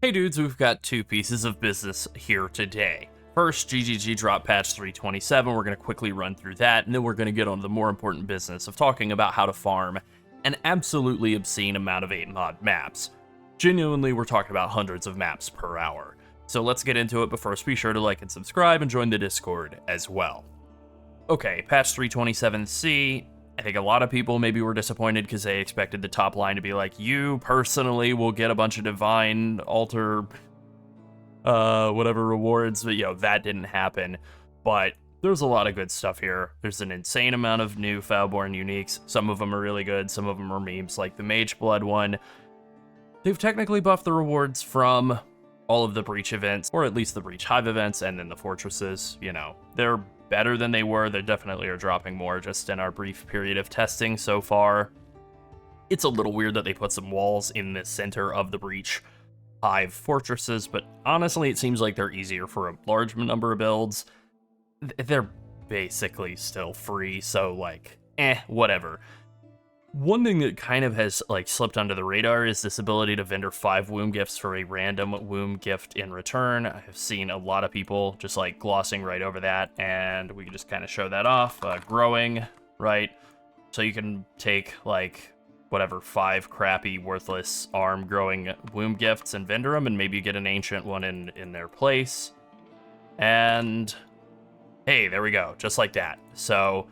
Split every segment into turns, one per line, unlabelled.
Hey dudes, we've got two pieces of business here today. First, GGG dropped patch 327. We're going to quickly run through that, and then we're going to get on to the more important business of talking about how to farm an absolutely obscene amount of 8-mod maps. Genuinely, we're talking about hundreds of maps per hour. So let's get into it, but first be sure to like and subscribe and join the Discord as well. Okay, patch 327C. I think a lot of people maybe were disappointed because they expected the top line to be like, you personally will get a bunch of divine altar whatever rewards, but that didn't happen. But there's a lot of good stuff here. There's an insane amount of new Foulborn uniques. Some of them are really good, some of them are memes, like the Mage Blood one. They've technically buffed the rewards from all of the Breach events, or at least the Breach Hive events, and then the Fortresses. They're better than they were. They definitely are dropping more just in our brief period of testing so far. It's a little weird that they put some walls in the center of the Breach Hive Fortresses, but honestly, it seems like they're easier for a large number of builds. They're basically still free, so whatever. One thing that kind of has slipped under the radar is this ability to vendor 5 womb gifts for a random womb gift in return. I have seen a lot of people just glossing right over that, and we can just kind of show that off. Growing, right? So you can take 5 crappy, worthless arm growing womb gifts and vendor them, and maybe you get an ancient one in their place. And hey, there we go, just like that. So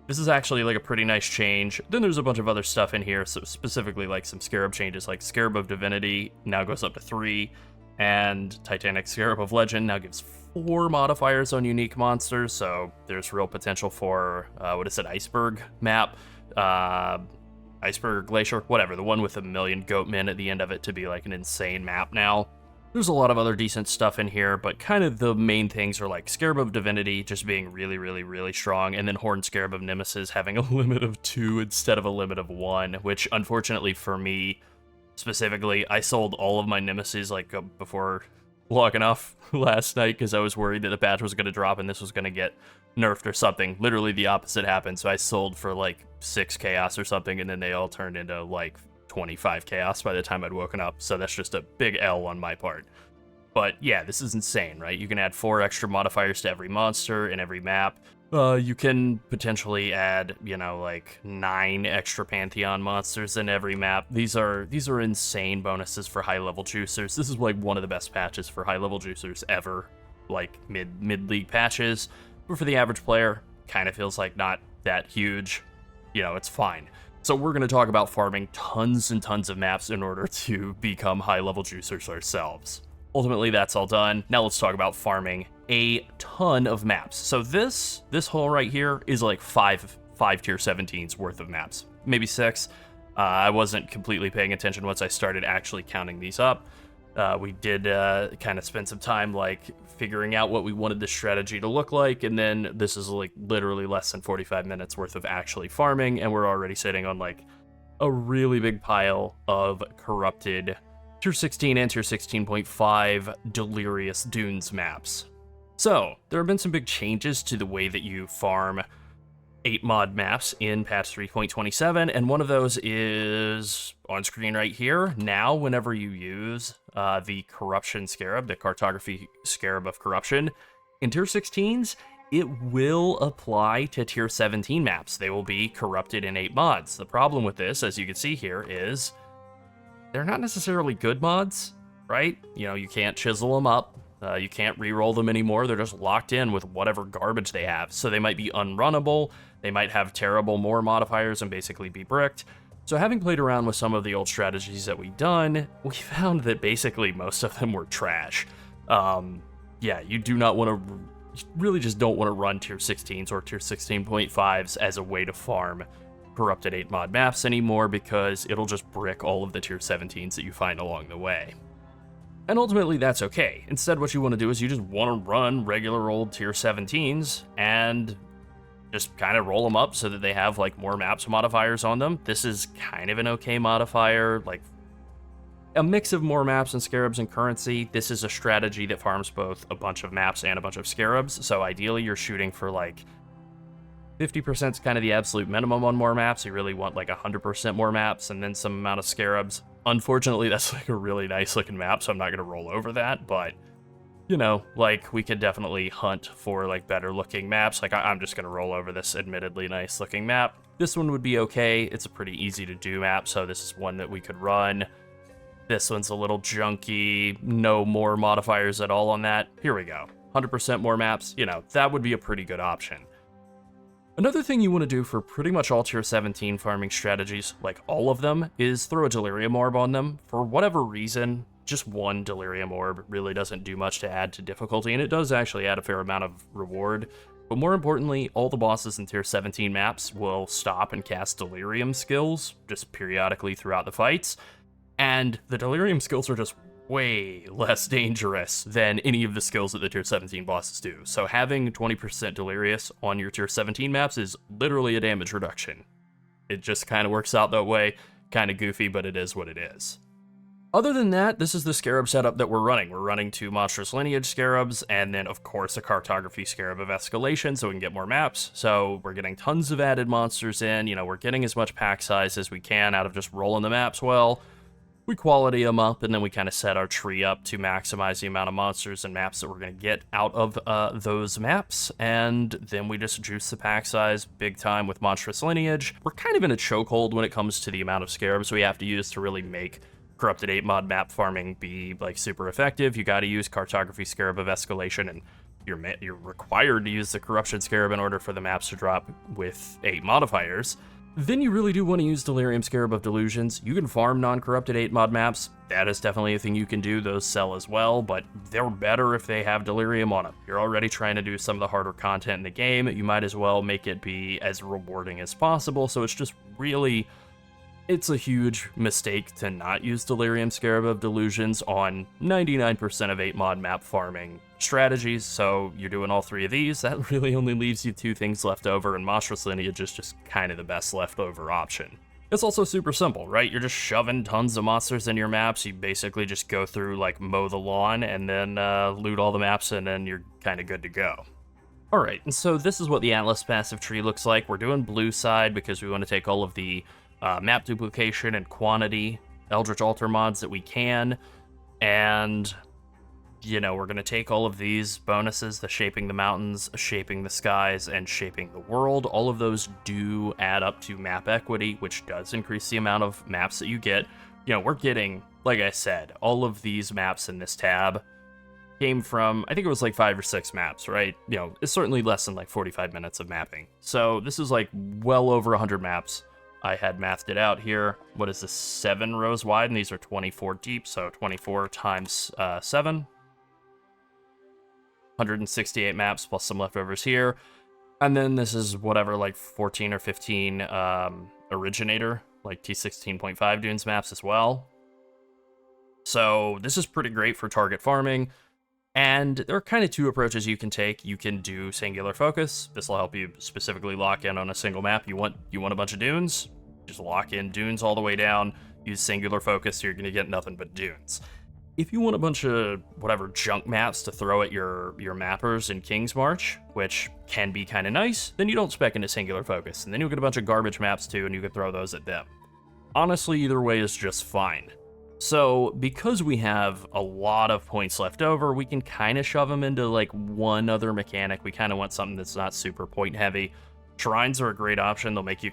this is actually a pretty nice change. Then there's a bunch of other stuff in here, so specifically some Scarab changes, like Scarab of Divinity now goes up to 3, and Titanic Scarab of Legend now gives 4 modifiers on unique monsters, so there's real potential for, Iceberg map, Iceberg Glacier, whatever, the one with a million goatmen at the end of it to be an insane map now. There's a lot of other decent stuff in here, but kind of the main things are Scarab of Divinity just being really, really, really strong, and then Horned Scarab of Nemesis having a limit of 2 instead of a limit of 1, which unfortunately for me, specifically, I sold all of my Nemesis before logging off last night because I was worried that the patch was going to drop and this was going to get nerfed or something. Literally the opposite happened, so I sold for 6 chaos or something, and then they all turned into 25 chaos by the time I'd woken up, so that's just a big L on my part. But yeah, this is insane, right? You can add 4 extra modifiers to every monster in every map. You can potentially add, 9 extra Pantheon monsters in every map. These are insane bonuses for high-level juicers. This is one of the best patches for high-level juicers ever, mid-league patches. But for the average player, kind of feels not that huge. It's fine. So we're going to talk about farming tons and tons of maps in order to become high-level juicers ourselves. Ultimately, that's all done. Now let's talk about farming a ton of maps. So this hole right here is 5 tier 17s worth of maps, maybe 6. I wasn't completely paying attention once I started actually counting these up. We did kind of spend some time figuring out what we wanted the strategy to look like, and then this is literally less than 45 minutes worth of actually farming, and we're already sitting on a really big pile of corrupted tier 16 and tier 16.5 Delirious Dunes maps. So there have been some big changes to the way that you farm 8-mod maps in patch 3.27, and one of those is on screen right here. Now, whenever you use the Corruption Scarab, the Cartography Scarab of Corruption, in tier 16s, it will apply to tier 17 maps. They will be corrupted in 8 mods. The problem with this, as you can see here, is they're not necessarily good mods, right? You can't chisel them up. You can't re-roll them anymore. They're just locked in with whatever garbage they have. So they might be unrunnable. They might have terrible more modifiers and basically be bricked. So having played around with some of the old strategies that we've done, we found that basically most of them were trash. You do not want to, really just don't want to run tier 16s or tier 16.5s as a way to farm corrupted 8-mod maps anymore, because it'll just brick all of the tier 17s that you find along the way. And ultimately, that's okay. Instead, what you want to do is you just want to run regular old tier 17s and just kind of roll them up so that they have more maps modifiers on them. This is kind of an okay modifier, a mix of more maps and Scarabs and currency. This is a strategy that farms both a bunch of maps and a bunch of Scarabs, so ideally you're shooting for 50% is kind of the absolute minimum on more maps. You really want 100% more maps and then some amount of Scarabs. Unfortunately, that's like a really nice looking map, so I'm not going to roll over that, but you know, like, we could definitely hunt for, like, better looking maps. Like, I'm just gonna roll over this admittedly nice looking map. This one would be okay. It's a pretty easy to do map, so this is one that we could run. This one's a little junky, no more modifiers at all on that. Here we go. 100% more maps, you know, that would be a pretty good option. Another thing you want to do for pretty much all tier 17 farming strategies, like all of them, is throw a delirium orb on them. For whatever reason, just one delirium orb really doesn't do much to add to difficulty, and it does actually add a fair amount of reward. But more importantly, all the bosses in tier 17 maps will stop and cast delirium skills just periodically throughout the fights, and the delirium skills are just way less dangerous than any of the skills that the tier 17 bosses do. So having 20% delirious on your tier 17 maps is literally a damage reduction. It just kind of works out that way, kind of goofy, but it is what it is. Other than that, this is the Scarab setup that we're running. We're running 2 Monstrous Lineage Scarabs, and then, of course, a Cartography Scarab of Escalation, so we can get more maps. So we're getting tons of added monsters in, you know, we're getting as much pack size as we can out of just rolling the maps well. We quality them up, and then we kind of set our tree up to maximize the amount of monsters and maps that we're going to get out of those maps, and then we just juice the pack size big time with Monstrous Lineage. We're kind of in a chokehold when it comes to the amount of Scarabs we have to use to really make Corrupted 8 mod map farming be like super effective. You got to use Cartography Scarab of Escalation, and you're required to use the Corruption Scarab in order for the maps to drop with 8 modifiers. Then you really do want to use Delirium Scarab of Delusions. You can farm non-Corrupted 8 mod maps. That is definitely a thing you can do. Those sell as well, but they're better if they have Delirium on them. You're already trying to do some of the harder content in the game. You might as well make it be as rewarding as possible, so it's just really... It's a huge mistake to not use Delirium Scarab of Delusions on 99% of 8 mod map farming strategies, so you're doing all 3 of these. That really only leaves you 2 things left over, and Monstrous Lineage is just kind of the best leftover option. It's also super simple, right? You're just shoving tons of monsters in your maps. You basically just go through, like, mow the lawn, and then loot all the maps, and then you're kind of good to go. Alright, and so this is what the Atlas passive tree looks like. We're doing blue side because we want to take all of the map duplication and quantity Eldritch Altar mods that we can, and you know, we're going to take all of these bonuses, the shaping the mountains, shaping the skies, and shaping the world. All of those do add up to map equity, which does increase the amount of maps that you get. You know, we're getting, like I said, all of these maps in this tab came from, I think it was like 5 or 6 maps, right? You know, it's certainly less than like 45 minutes of mapping. So this is like well over 100 maps. I had mathed it out here. What is this, 7 rows wide, and these are 24 deep, so 24 times 7. 168 maps plus some leftovers here. And then this is whatever, like 14 or 15 originator, like T16.5 Dunes maps as well. So this is pretty great for target farming. And there are kind of 2 approaches you can take. You can do Singular Focus. This will help you specifically lock in on a single map. You want a bunch of dunes? Just lock in dunes all the way down. Use Singular Focus, so you're going to get nothing but dunes. If you want a bunch of whatever junk maps to throw at your mappers in King's March, which can be kind of nice, then you don't spec into Singular Focus. And then you'll get a bunch of garbage maps too, and you can throw those at them. Honestly, either way is just fine. So, because we have a lot of points left over, we can kind of shove them into, like, one other mechanic. We kind of want something that's not super point heavy. Shrines are a great option. They'll make you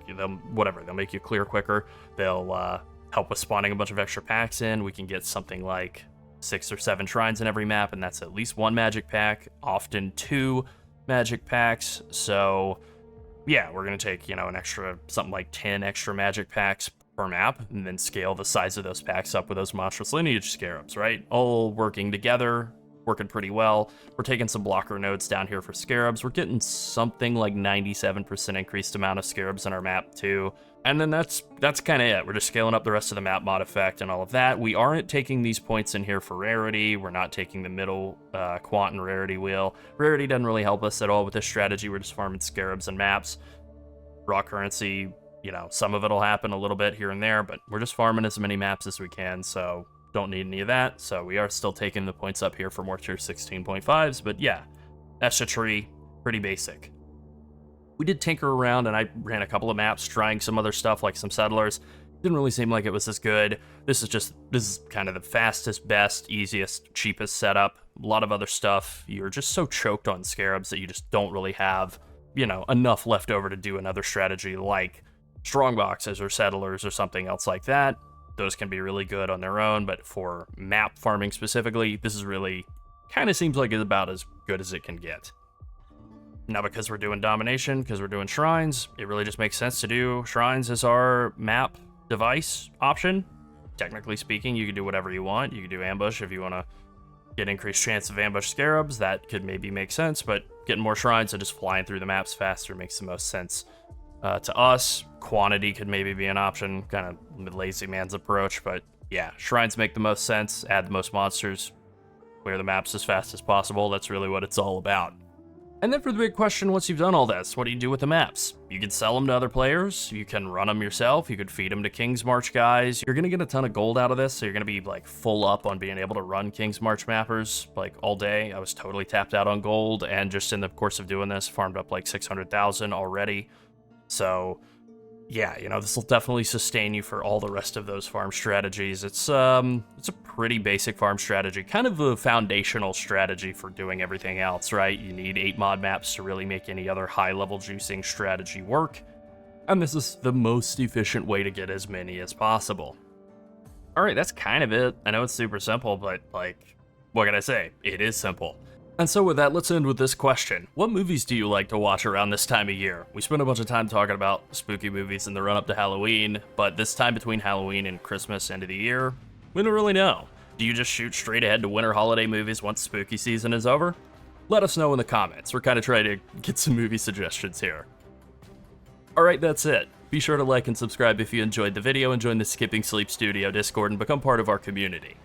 they'll make you clear quicker. They'll help with spawning a bunch of extra packs in. We can get something like 6 or 7 shrines in every map, and that's at least 1 magic pack, often 2 magic packs. So, yeah, we're going to take, you know, an extra, something like 10 extra magic packs per map, and then scale the size of those packs up with those Monstrous Lineage Scarabs, right? All working together, working pretty well. We're taking some blocker nodes down here for Scarabs. We're getting something like 97% increased amount of Scarabs in our map too. And then that's kind of it. We're just scaling up the rest of the map mod effect and all of that. We aren't taking these points in here for rarity. We're not taking the middle quant and rarity wheel. Rarity doesn't really help us at all with this strategy. We're just farming Scarabs and maps. Raw currency, you know, some of it'll happen a little bit here and there, but we're just farming as many maps as we can, so don't need any of that. So we are still taking the points up here for more tier 16.5s, but yeah, that's the tree, pretty basic. We did tinker around, and I ran a couple of maps trying some other stuff like some settlers. Didn't really seem like it was as good. This is kind of the fastest, best, easiest, cheapest setup. A lot of other stuff, you're just so choked on Scarabs that you just don't really have, enough left over to do another strategy like strongboxes or settlers or something else like that. Those can be really good on their own, but for map farming specifically, this is really kind of seems like it's about as good as it can get. Now, because we're doing domination, because we're doing shrines, it really just makes sense to do shrines as our map device option. Technically speaking, you can do whatever you want. You can do ambush if you want to get increased chance of ambush Scarabs. That could maybe make sense, but getting more shrines and just flying through the maps faster makes the most sense to us. Quantity could maybe be an option, kind of lazy man's approach, but yeah, shrines make the most sense. Add the most monsters, clear the maps as fast as possible. That's really what it's all about. And then for the big question, once you've done all this, what do you do with the maps? You can sell them to other players, you can run them yourself, you could feed them to King's March guys. You're gonna get a ton of gold out of this, so you're gonna be like full up on being able to run King's March mappers like all day. I was totally tapped out on gold, and just in the course of doing this, farmed up like 600,000 already. So yeah, this will definitely sustain you for all the rest of those farm strategies. It's a pretty basic farm strategy, kind of a foundational strategy for doing everything else, right? You need 8 mod maps to really make any other high-level juicing strategy work, and this is the most efficient way to get as many as possible. Alright, that's kind of it. I know it's super simple, but like, what can I say? It is simple. And so with that, let's end with this question. What movies do you like to watch around this time of year? We spent a bunch of time talking about spooky movies in the run-up to Halloween, but this time between Halloween and Christmas end of the year, we don't really know. Do you just shoot straight ahead to winter holiday movies once spooky season is over? Let us know in the comments. We're kind of trying to get some movie suggestions here. Alright, that's it. Be sure to like and subscribe if you enjoyed the video, and join the Skipping Sleep Studio Discord and become part of our community.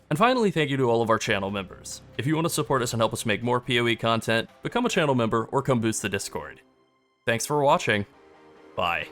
And finally, thank you to all of our channel members. If you want to support us and help us make more PoE content, become a channel member or come boost the Discord. Thanks for watching. Bye.